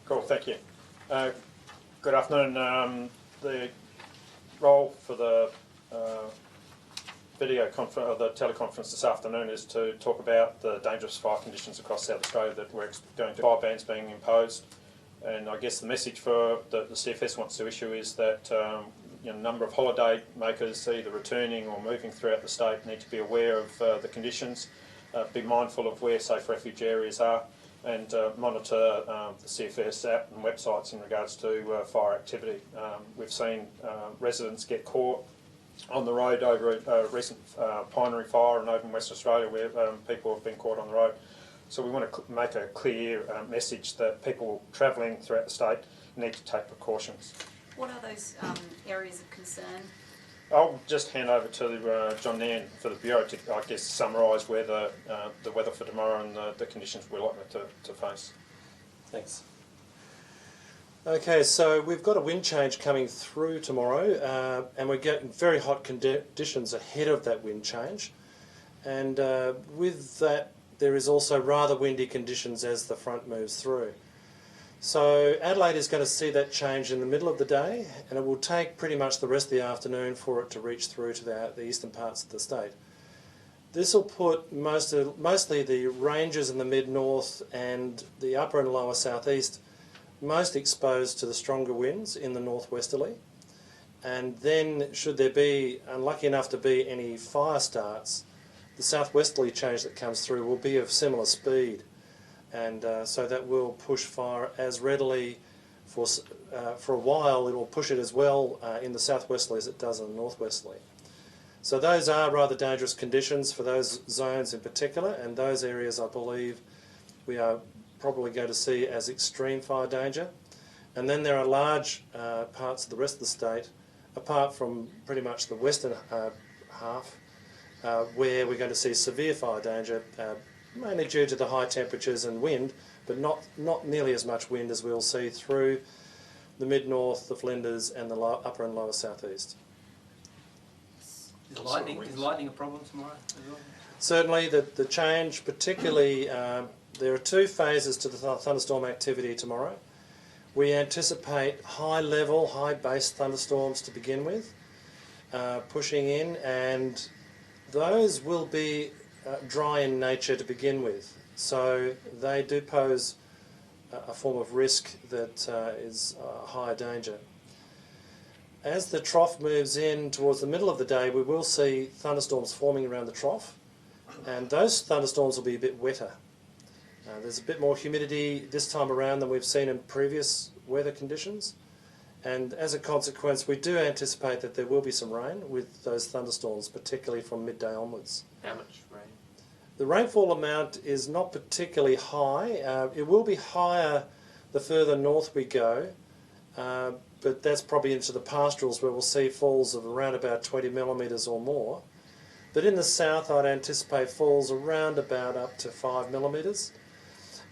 Cool, thank you. Good afternoon. The role for the video conference, or the teleconference this afternoon, is to talk about the dangerous fire conditions across South Australia that we're going to fire bans being imposed. And I guess the message for the CFS wants to issue is that a number of holiday makers, either returning or moving throughout the state, need to be aware of the conditions, be mindful of where safe refuge areas are, and monitor the CFS app and websites in regards to fire activity. We've seen residents get caught on the road over a recent pinery fire and over in Western Australia where people have been caught on the road. So we want to make a clear message that people travelling throughout the state need to take precautions. What are those areas of concern? I'll just hand over to John Nairn for the Bureau to, I guess, summarise where the weather for tomorrow and the conditions we're likely to face. Thanks. Okay, so we've got a wind change coming through tomorrow, and we're getting very hot conditions ahead of that wind change. And with that, there is also rather windy conditions as the front moves through. So Adelaide is going to see that change in the middle of the day, and it will take pretty much the rest of the afternoon for it to reach through to the eastern parts of the state. This will put mostly the ranges in the mid-north and the upper and lower southeast most exposed to the stronger winds in the northwesterly. And then, should there be, unlucky enough to be, any fire starts, the southwesterly change that comes through will be of similar speed. And so that will push fire as readily for a while. It will push it as well in the southwesterly as it does in the northwesterly. So those are rather dangerous conditions for those zones in particular, and those areas I believe we are probably going to see as extreme fire danger. And then there are large parts of the rest of the state, apart from pretty much the western half, where we're going to see severe fire danger, mainly due to the high temperatures and wind, but not nearly as much wind as we'll see through the mid-north, the Flinders and the upper and lower southeast. Is lightning a problem tomorrow as well? Certainly, the change, particularly, there are two phases to the thunderstorm activity tomorrow. We anticipate high-level, high-base thunderstorms to begin with, pushing in, and those will be dry in nature to begin with, so they do pose a form of risk that is higher danger. As the trough moves in towards the middle of the day, we will see thunderstorms forming around the trough, and those thunderstorms will be a bit wetter. There's a bit more humidity this time around than we've seen in previous weather conditions, and as a consequence we do anticipate that there will be some rain with those thunderstorms, particularly from midday onwards. How much rain? The rainfall amount is not particularly high. It will be higher the further north we go, but that's probably into the pastorals where we'll see falls of around about 20 millimetres or more. But in the south I'd anticipate falls around about up to 5 millimetres,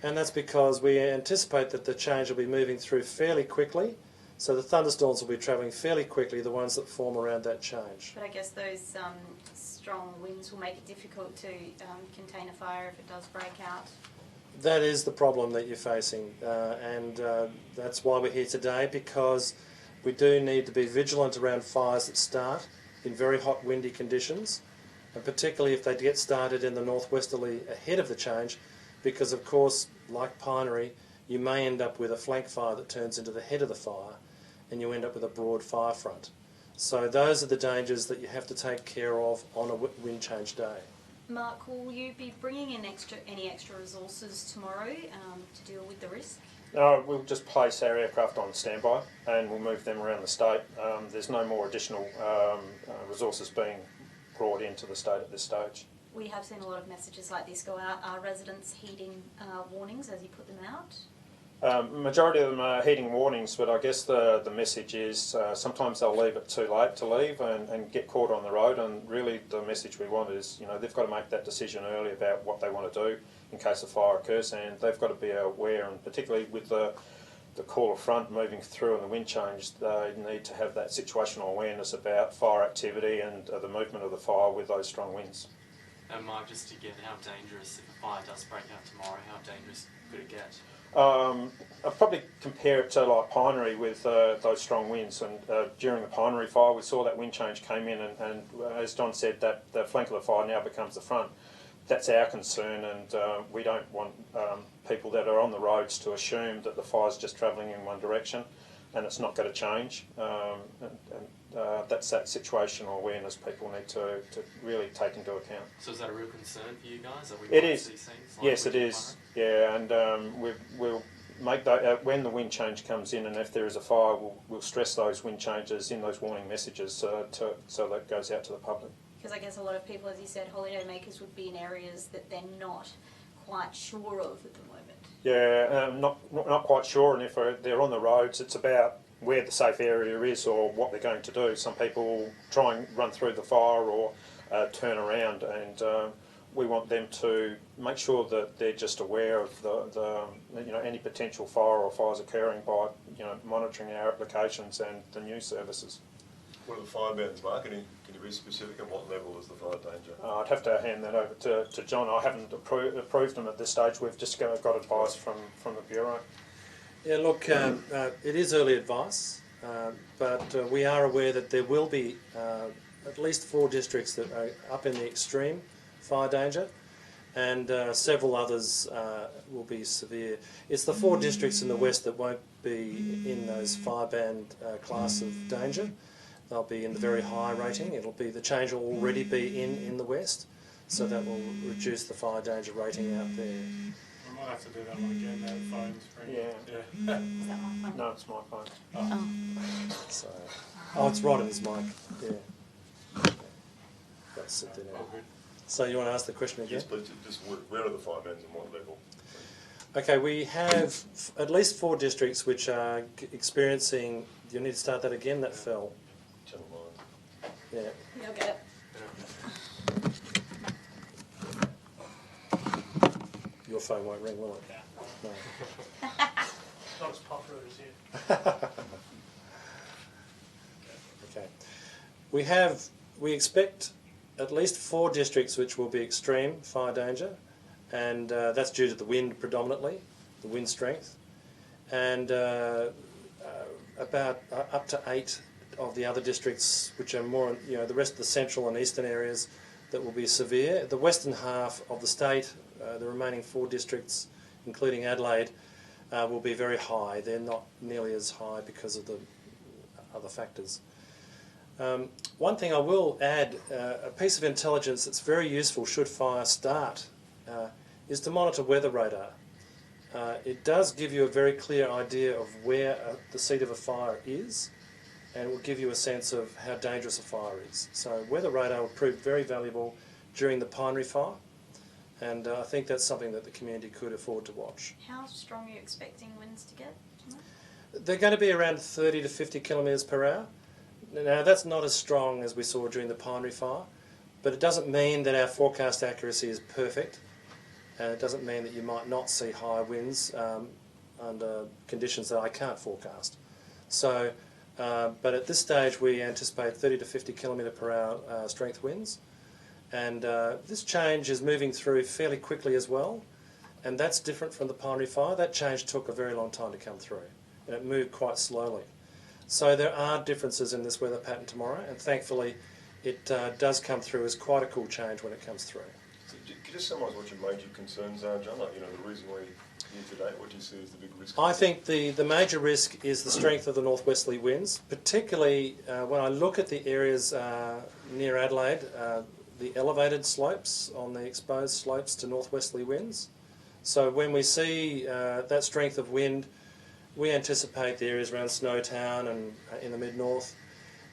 and that's because we anticipate that the change will be moving through fairly quickly, so the thunderstorms will be travelling fairly quickly, the ones that form around that change. But I guess those strong winds will make it difficult to contain a fire if it does break out. That is the problem that you're facing, and that's why we're here today, because we do need to be vigilant around fires that start in very hot windy conditions, and particularly if they get started in the northwesterly ahead of the change, because of course, like pinery, you may end up with a flank fire that turns into the head of the fire, and you end up with a broad fire front. So those are the dangers that you have to take care of on a wind change day. Mark, will you be bringing in any extra resources tomorrow to deal with the risk? No, we'll just place our aircraft on standby and we'll move them around the state. There's no more additional resources being brought into the state at this stage. We have seen a lot of messages like this go out. Are residents heeding warnings as you put them out? Majority of them are heeding warnings, but I guess the message is sometimes they'll leave it too late to leave and get caught on the road, and really the message we want is, they've got to make that decision early about what they want to do in case a fire occurs, and they've got to be aware, and particularly with the cooler front moving through and the wind change, they need to have that situational awareness about fire activity and the movement of the fire with those strong winds. And Mark, just again, how dangerous, if a fire does break out tomorrow, how dangerous could it get? I'd probably compare it to like Pinery with those strong winds, and during the Pinery fire we saw that wind change came in, and as John said, that the flank of the fire now becomes the front. That's our concern, and we don't want people that are on the roads to assume that the fire's just travelling in one direction and it's not going to change. That's that situational awareness people need to really take into account. So is that a real concern for you guys? That we It might is. see things like Yes, it Wind is. Yeah, and we'll make that when the wind change comes in, and if there is a fire, we'll stress those wind changes in those warning messages so that goes out to the public. Because I guess a lot of people, as you said, holidaymakers would be in areas that they're not quite sure of at the moment. Yeah, not quite sure, and if they're on the roads, it's about where the safe area is or what they're going to do. Some people try and run through the fire or turn around, and we want them to make sure that they're just aware of the any potential fire or fires occurring by monitoring our applications and the news services. What are the fire bans, Mark? Can you be specific on what level is the fire danger? I'd have to hand that over to John. I haven't approved them at this stage. We've just got advice from the Bureau. Yeah, look, it is early advice, but we are aware that there will be at least 4 districts that are up in the extreme fire danger, and several others will be severe. It's the 4 districts in the west that won't be in those fire band class of danger. They'll be in the very high rating. The change will already be in the west, so that will reduce the fire danger rating out there. We might have to do that one again, that phone's ringing. Yeah. Is that my phone? No, it's my phone. Oh. It's right in his mic. Yeah. Got to sit there now. So you want to ask the question again? Yes, please. Just where are the fire bans and what level? Okay, we have at least 4 districts which are experiencing. You need to start that again. That fell. Channel 9. Yeah. You'll get it. Your phone won't ring, will it? No. Not as popular as you. Okay. We expect at least 4 districts which will be extreme fire danger, and that's due to the wind predominantly, the wind strength, and about up to 8 of the other districts which are more, the rest of the central and eastern areas that will be severe. The western half of the state, the remaining 4 districts, including Adelaide, will be very high. They're not nearly as high because of the other factors. One thing I will add, a piece of intelligence that's very useful should fire start, is to monitor weather radar. It does give you a very clear idea of where the seat of a fire is, and it will give you a sense of how dangerous a fire is. So weather radar will prove very valuable during the Pinery fire, and I think that's something that the community could afford to watch. How strong are you expecting winds to get tonight? They're going to be around 30 to 50 kilometres per hour. Now that's not as strong as we saw during the Pinery fire, but it doesn't mean that our forecast accuracy is perfect, and it doesn't mean that you might not see high winds under conditions that I can't forecast. So, but at this stage we anticipate 30 to 50 kilometre per hour strength winds, and this change is moving through fairly quickly as well, and that's different from the Pinery fire. That change took a very long time to come through, and it moved quite slowly. So there are differences in this weather pattern tomorrow, and thankfully it does come through as quite a cool change when it comes through. So, can you just summarise what your major concerns are, John? Like, the reason we're here today, what do you see as the big risk? I think the major risk is the strength of the northwesterly winds, particularly when I look at the areas near Adelaide, the elevated slopes on the exposed slopes to northwesterly winds. So when we see that strength of wind, we anticipate the areas around Snowtown and in the mid-north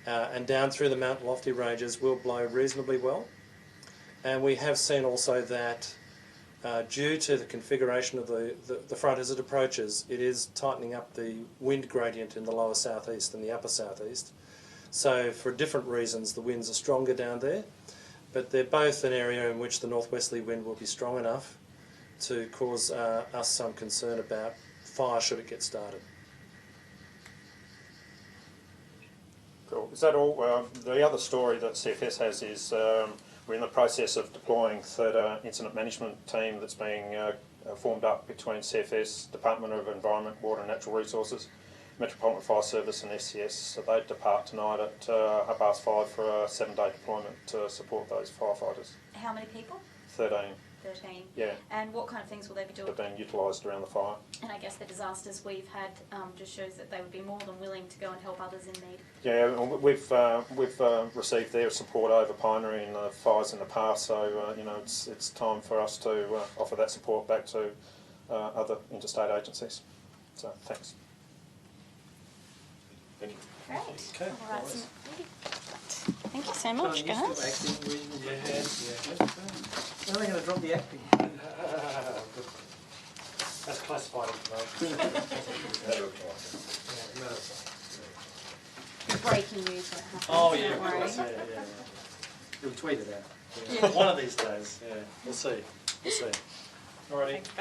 and down through the Mount Lofty ranges will blow reasonably well. And we have seen also that due to the configuration of the front as it approaches, it is tightening up the wind gradient in the lower southeast and the upper southeast. So for different reasons the winds are stronger down there, but they're both an area in which the northwesterly wind will be strong enough to cause us some concern about fire should it get started. Cool. Is that all? The other story that CFS has is we're in the process of deploying third incident management team that's being formed up between CFS, Department of Environment, Water and Natural Resources, Metropolitan Fire Service and SCS. So they depart tonight at 5:30 for a 7-day deployment to support those firefighters. How many people? 13, 13. yeah, And what kind of things will they be doing? have been utilised around the fire. And I guess the disasters we've had just shows that they would be more than willing to go and help others in need. Yeah, and we've received their support over pioneering the fires in the past, so you know it's time for us to offer that support back to other interstate agencies. So thanks. Thank you. Great. Okay, All right. nice. Thank you so Tom, much, you're still guys. acting reasonably. Yeah. When are they going to drop the acting? That's classified information. Matter of time. Breaking news when it happens. Oh yeah, don't of worry. course, yeah. You'll tweet it out. Yeah. One of these days, yeah. We'll see. We'll see. Alrighty. Thanks, guys.